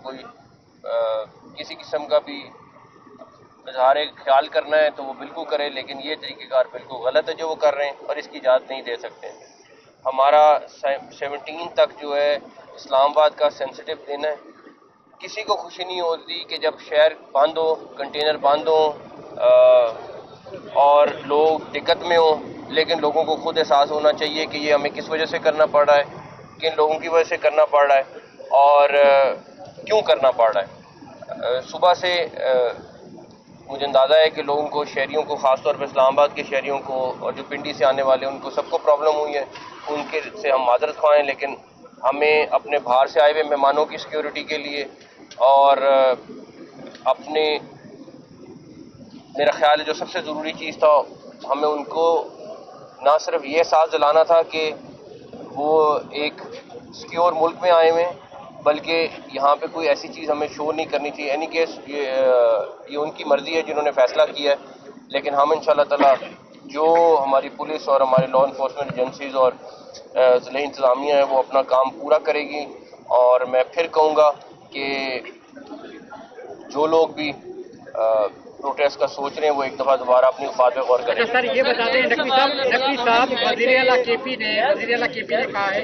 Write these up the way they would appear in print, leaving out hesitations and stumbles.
کوئی کسی قسم کا بھی اظہار خیال کرنا ہے تو وہ بالکل کرے، لیکن یہ طریقہ کار بالکل غلط ہے جو وہ کر رہے ہیں، اور اس کی اجازت نہیں دے سکتے۔ ہمارا 17 تک جو ہے اسلام آباد کا سینسٹیو دن ہے، کسی کو خوشی نہیں ہوتی کہ جب شہر بند ہو، کنٹینر بند ہوں اور لوگ دقت میں ہوں، لیکن لوگوں کو خود احساس ہونا چاہیے کہ یہ ہمیں کس وجہ سے کرنا پڑ رہا ہے، کن لوگوں کی وجہ سے کرنا پڑ رہا ہے اور کیوں کرنا پڑ رہا ہے۔ صبح سے مجھے اندازہ ہے کہ لوگوں کو، شہریوں کو، خاص طور پہ اسلام آباد کے شہریوں کو اور جو پنڈی سے آنے والے ان کو سب کو پرابلم ہوئی ہے، ان کے سے ہم معذرت خواہ ہیں، لیکن ہمیں اپنے باہر سے آئے ہوئے مہمانوں کی سیکیورٹی کے لیے اور اپنے، میرا خیال ہے جو سب سے ضروری چیز تھا، ہمیں ان کو نہ صرف یہ احساس دلانا تھا کہ وہ ایک سیکیور ملک میں آئے ہوئے ہیں، بلکہ یہاں پہ کوئی ایسی چیز ہمیں شو نہیں کرنی چاہیے۔ اینی کیس یہ ان کی مرضی ہے جنہوں نے فیصلہ کیا ہے، لیکن ہم انشاءاللہ تعالی جو ہماری پولیس اور ہماری لا انفورسمنٹ ایجنسیز اور ضلعی انتظامیہ ہے وہ اپنا کام پورا کرے گی، اور میں پھر کہوں گا کہ جو لوگ بھی پروٹیسٹ کا سوچ رہے ہیں وہ ایک دفعہ دوبارہ اپنی وفات پہ غور کریں۔ سر یہ بتا دیں نقوی صاحب وزیر اعلیٰ کے پی نے کہا ہے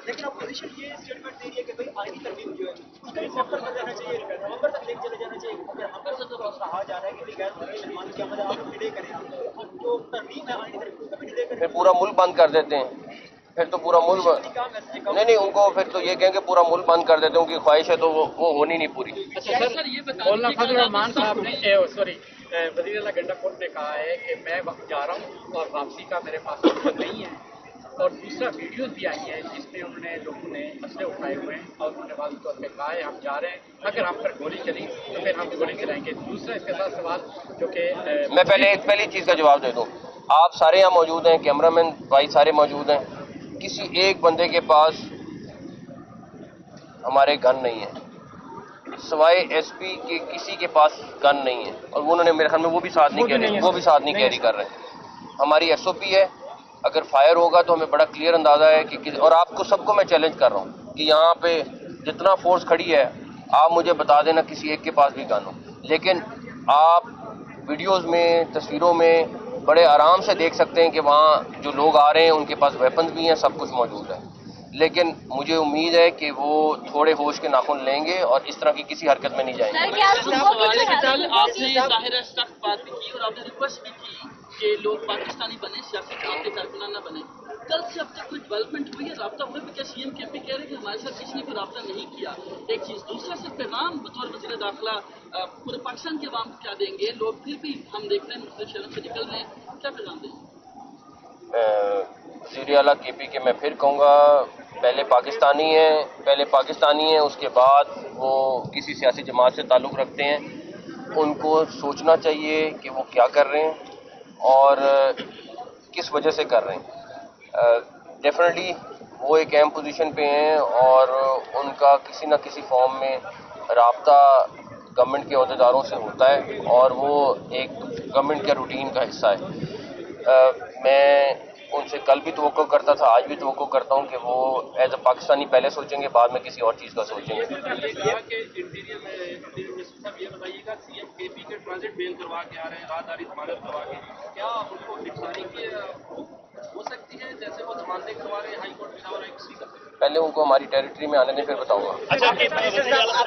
لیکن اپوزیشن یہ اسٹیٹمنٹ دے رہی ہے کہ بھائی آئینی ترمیم جو ہے اس کو موخر کر دینا چاہیے، نومبر تک لے کے چلے جانا چاہیے۔ اگر ہم سے تو کہا جا رہا ہے کہ غیر ملکی مہمان کی آمد آپ ڈیلے کریں، جو ترمیم ہے آئینی ترمیم کو بھی ڈیلے کریں، پھر پورا ملک بند کر دیتے ہیں، پھر تو پورا ملک نہیں ان کو پھر تو یہ کہیں کہ پورا ملک بند کر دیتے ہیں، ان کی خواہش ہے تو وہ ہونی نہیں پوری۔ سر یہ مولانا فضل الرحمان صاحب نے وزیر اعلیٰ گنڈا کوٹ نے کہا ہے کہ میں جا رہا ہوں اور واپسی کا میرے پاس آپشن نہیں ہے، اور دوسرا ویڈیوز بھی آئی ہے جس میں انہوں نے لوگوں نے اسلحے اٹھائے ہوئے ہیں اور انہوں نے واضح طور پہ کہا ہے ہم جا رہے ہیں، اگر ہم پر گولی چلی تو پھر ہم گولی چلائیں گے۔ دوسرا اس کے ساتھ سوال جو کہ میں پہلی چیز کا جواب دے دوں، آپ سارے یہاں موجود ہیں، کیمرہ مین بھائی سارے موجود ہیں، کسی ایک بندے کے پاس ہمارے گن نہیں ہے، سوائے ایس پی کے کسی کے پاس گن نہیں ہے، اور انہوں نے میرے خیال میں وہ بھی ساتھ نہیں کیری کر رہے ہیں۔ ہماری ایس او پی ہے، اگر فائر ہوگا تو ہمیں بڑا کلیئر اندازہ ہے کہ اور آپ کو سب کو میں چیلنج کر رہا ہوں کہ یہاں پہ جتنا فورس کھڑی ہے آپ مجھے بتا دینا کسی ایک کے پاس بھی گن ہو، لیکن آپ ویڈیوز میں، تصویروں میں بڑے آرام سے دیکھ سکتے ہیں کہ وہاں جو لوگ آ رہے ہیں ان کے پاس ویپنز بھی ہیں، سب کچھ موجود ہے، لیکن مجھے امید ہے کہ وہ تھوڑے ہوش کے ناخن لیں گے اور اس طرح کی کسی حرکت میں نہیں جائیں گے۔ آپ نے ظاہر ہے سخت بات بھی کی اور آپ نے ریکویسٹ بھی کی کہ لوگ پاکستانی بنے، سیاسی جماعت کے کارکنان نہ بنے۔ کل سے اب تک کوئی ڈیولپمنٹ ہوئی ہے، رابطہ ہوئے بھی؟ کیا سی ایم کے پی کہہ رہے ہیں کہ ہمارے ساتھ کسی نے کوئی رابطہ نہیں کیا؟ ایک چیز، دوسرا صرف پیغام بطور وزیر داخلہ پورے پاکستان کے عوام کو کیا دیں گے؟ لوگ پھر بھی ہم دیکھ رہے ہیں مختلف شہروں سے نکل رہے ہیں، کیا پیغام دیں گے؟ وزیر اعلیٰ کے پی کے میں پھر کہوں گا، پہلے پاکستانی ہیں، اس کے بعد وہ کسی سیاسی جماعت سے تعلق رکھتے ہیں، ان کو سوچنا چاہیے کہ وہ کیا کر رہے ہیں اور کس وجہ سے کر رہے ہیں۔ ڈیفینیٹلی وہ ایک اہم پوزیشن پہ ہیں اور ان کا کسی نہ کسی فارم میں رابطہ گورنمنٹ کے عہدیداروں سے ہوتا ہے اور وہ ایک گورنمنٹ کے روٹین کا حصہ ہے۔ میں ان سے کل بھی توقع کرتا تھا، آج بھی توقع کرتا ہوں کہ وہ ایز اے پاکستانی پہلے سوچیں گے، بعد میں کسی اور چیز کا سوچیں گے۔ انٹیریئر منسٹر صاحب یہ بتائیے گا، سی ایم کے پی کے ٹرانزٹ بیل کروا کے آ رہے ہیں، راہداری ضمانت کروا کے، کیا ان کو گرفتاری کی ہو سکتی ہے جیسے وہ ضمانتیں کروا رہے ہیں high court Peshawar high court کا؟ پہلے ان کو ہماری ٹیریٹری میں آنے دیں پھر بتاؤں گا۔ آپ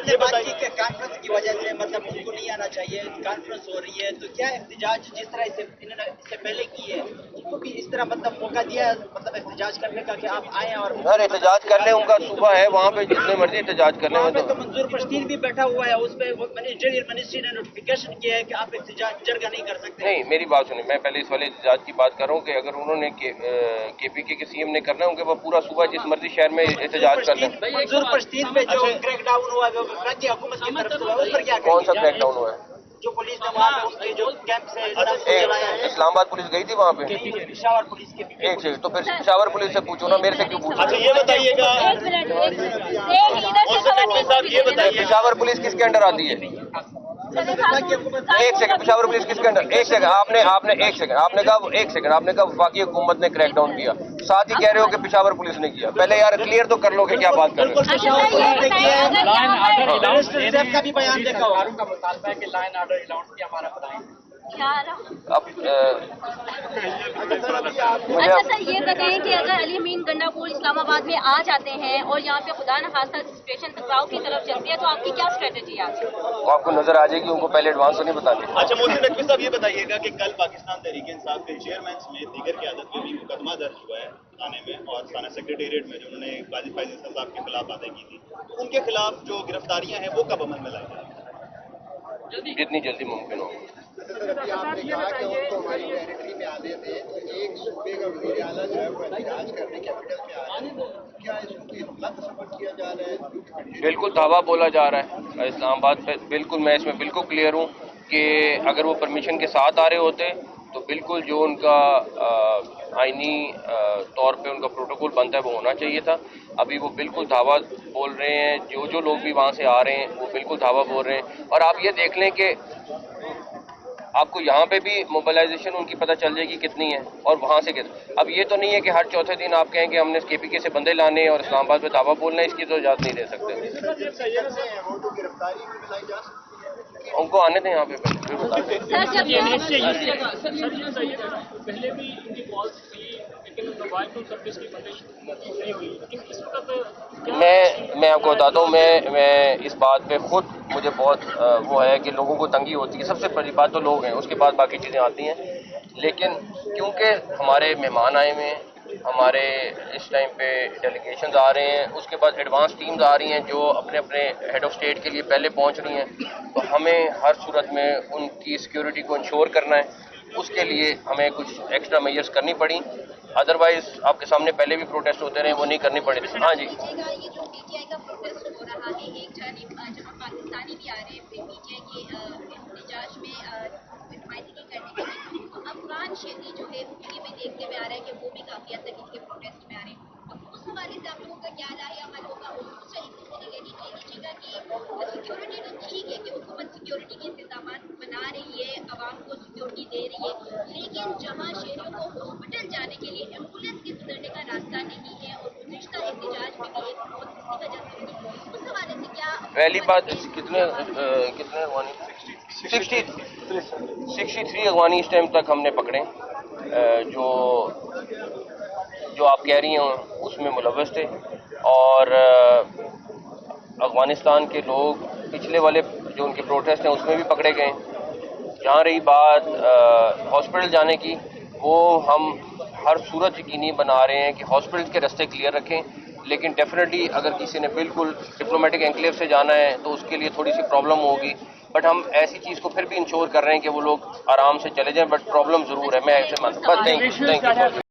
نے بات کی کہ کانفرنس کی وجہ سے مطلب ان کو نہیں آنا چاہیے، کانفرنس ہو رہی ہے تو کیا احتجاج جس طرح انہوں نے اس سے پہلے کی ہے ان کو بھی اس طرح مطلب موقع دیا ہے مطلب احتجاج کرنے کا کہ آپ آئیں اور ہر احتجاج کر لیں، ان کا صوبہ ہے وہاں پہ جتنے مرضی احتجاج کر لیں۔ وہاں پہ تو منظور پشتین بھی بیٹھا ہوا ہے، اس پہ انٹیریئر منسٹری نے نوٹیفیکیشن کیا ہے کہ آپ احتجاج جرگہ نہیں کر سکتے۔ نہیں، میری بات سنیں، میں پہلے اس والے احتجاج کی بات کر رہا ہوں کہ اگر انہوں نے کے پی کے سی ایم نے کرنا ہے، ان کے پاس پورا صوبہ جس مرضی شہر میں احتجاج کر لیں۔ منظور پشتین پہ جو کریک ڈاؤن ہوا ہے وہ وفاقی حکومت کی طرف سے ہوا ہے، اس پر کیا کون سا کہیں گے؟ کریک ڈاؤن ہوا ہے؟ جو پولیس نے وہاں پہ اس کے جو کیمپ سے چلایا ہے، اسلام آباد پولیس گئی تھی وہاں پہ؟ پشاور پولیس کے ایک سیکنڈ، تو پھر پشاور پولیس سے پوچھو نا، میرے سے کیوں پوچھو؟ یہ بتائیے گا پشاور پولیس کس کے انڈر آتی ہے؟ ایک سیکنڈ، پشاور پولیس کس کے انڈر؟ ایک سیکنڈ، آپ نے کہا وفاقی حکومت نے کریک ڈاؤن کیا، ساتھ ہی کہہ رہے ہو کہ پشاور پولیس نے کیا. پہلے یار کلیئر تو کر لو کہ کیا بات کر رہے ہو. لائن آرڈر صاحب کا بھی بیان دیکھا ہوگا. سرکاروں کا مطالبہ ہے کہ لائن آرڈر الاؤنس کی ہمارا بتائیں. اب اچھا سر یہ بتائیں کہ اگر علی امین گنڈا پور اسلام آباد میں آ جاتے ہیں اور یہاں پہ خدا نخواستہ سچویشن ٹکراؤ کی طرف چلتی ہے تو آپ کی کیا اسٹریٹجی ہے؟ آپ کو نظر آ جائے گی، ان کو پہلے ایڈوانس تو نہیں بتاتے. اچھا محسن نقوی صاحب یہ بتائیے گا کہ کل پاکستان تحریک انصاف کے چیئرمین سمیت دیگر قیادت میں بھی مقدمہ درج ہوا ہے تھانے میں اور تھانہ سیکریٹریٹ میں، جنہوں نے قاضی فیض حسن صاحب کے خلاف باتیں کی تھی. ان کے خلاف جو گرفتاریاں ہیں وہ کب عمل میں لائی جائیں گی؟ جتنی جلدی ممکن ہو. بالکل دعویٰ بولا جا رہا ہے اسلام آباد پہ. بالکل میں اس میں بالکل کلیئر ہوں کہ اگر وہ پرمیشن کے ساتھ آ رہے ہوتے تو بالکل جو ان کا آئینی طور پہ ان کا پروٹوکول بنتا ہے وہ ہونا چاہیے تھا. ابھی وہ بالکل دعویٰ بول رہے ہیں، جو لوگ بھی وہاں سے آ رہے ہیں وہ بالکل دعویٰ بول رہے ہیں. اور آپ یہ دیکھ لیں کہ آپ کو یہاں پہ بھی موبلائزیشن ان کی پتہ چل جائے گی کتنی ہے اور وہاں سے کتنی. اب یہ تو نہیں ہے کہ ہر چوتھے دن آپ کہیں کہ ہم نے کے پی کے سے بندے لانے ہیں اور اسلام آباد پہ دعویٰ بولنا ہے، اس کی تو اجازت نہیں دے سکتے. ان کو آنے دیں یہاں پہ پھر بتاتے ہیں. پہلے بھی ان کی کالس تھی لیکن موبائل فون سروس کی بندش نہیں ہوئی، لیکن اس وقت میں آپ کو بتاتا ہوں، میں اس بات پہ خود مجھے بہت وہ ہے کہ لوگوں کو تنگی ہوتی ہے. سب سے پہلی بات تو لوگ ہیں، اس کے بعد باقی چیزیں آتی ہیں. لیکن کیونکہ ہمارے مہمان آئے ہوئے ہیں، ہمارے اس ٹائم پہ ڈیلیگیشنز آ رہے ہیں، اس کے بعد ایڈوانس ٹیمز آ رہی ہیں جو اپنے اپنے ہیڈ آف اسٹیٹ کے لیے پہلے پہنچ رہی ہیں. تو ہمیں ہر صورت میں ان کی سیکیورٹی کو انشور کرنا ہے. اس کے لیے ہمیں کچھ ایکسٹرا میجرز کرنی پڑی. ادروائز آپ کے سامنے پہلے بھی پروٹیسٹ ہوتے رہے، وہ نہیں کرنی پڑی. ہاں جی، یہ جو پی ٹی آئی کا پروٹیسٹ ہو رہا ہے، ایک جانب جہاں پاکستانی بھی آ رہے ہیں پی ٹی آئی کے احتجاج میں نمائندگی کرنے کے لیے، تو افغان شہری جو ہے ان کی بھی دیکھنے میں آ رہا ہے کہ وہ بھی کافی حد تک ان کے پروٹیسٹ میں آ رہے ہیں. تو اس حوالے سے آپ لوگوں کا کیا لایا عمل ہوگا؟ اور دوسرا اس طریقے یہ لیجیے گا کہ سیکیورٹی تو ٹھیک ہے کہ حکومت سیکیورٹی کے انتظامات بنا رہی ہے، عوام کو سیکیورٹی دے رہی ہے، لیکن جہاں شہریوں کو ہاسپٹل جانے کے لیے ایمبولینس کے گزرنے کا راستہ نہیں ہے اور گزشتہ احتجاج میں بھی ایک موت اس کی وجہ سے ہوئی، اس حوالے سے کیا پہلی بات کتنے افغانی 63 افغانی اس ٹائم تک ہم نے پکڑے جو آپ کہہ رہی ہیں اس میں ملوث تھے. اور افغانستان کے لوگ پچھلے والے جو ان کے پروٹیسٹ ہیں اس میں بھی پکڑے گئے. جہاں رہی بات ہاسپٹل جانے کی، وہ ہم ہر صورت یقینی بنا رہے ہیں کہ ہاسپٹل کے راستے کلیئر رکھیں. لیکن ڈیفینیٹلی اگر کسی نے بالکل ڈپلومیٹک انکلیو سے جانا ہے تو اس کے لیے تھوڑی سی پرابلم ہوگی. بٹ ہم ایسی چیز کو پھر بھی انشور کر رہے ہیں کہ وہ لوگ آرام سے چلے جائیں. بٹ پرابلم ضرور ہے، میں ایسے مانتا ہوں. بس تھینک یو.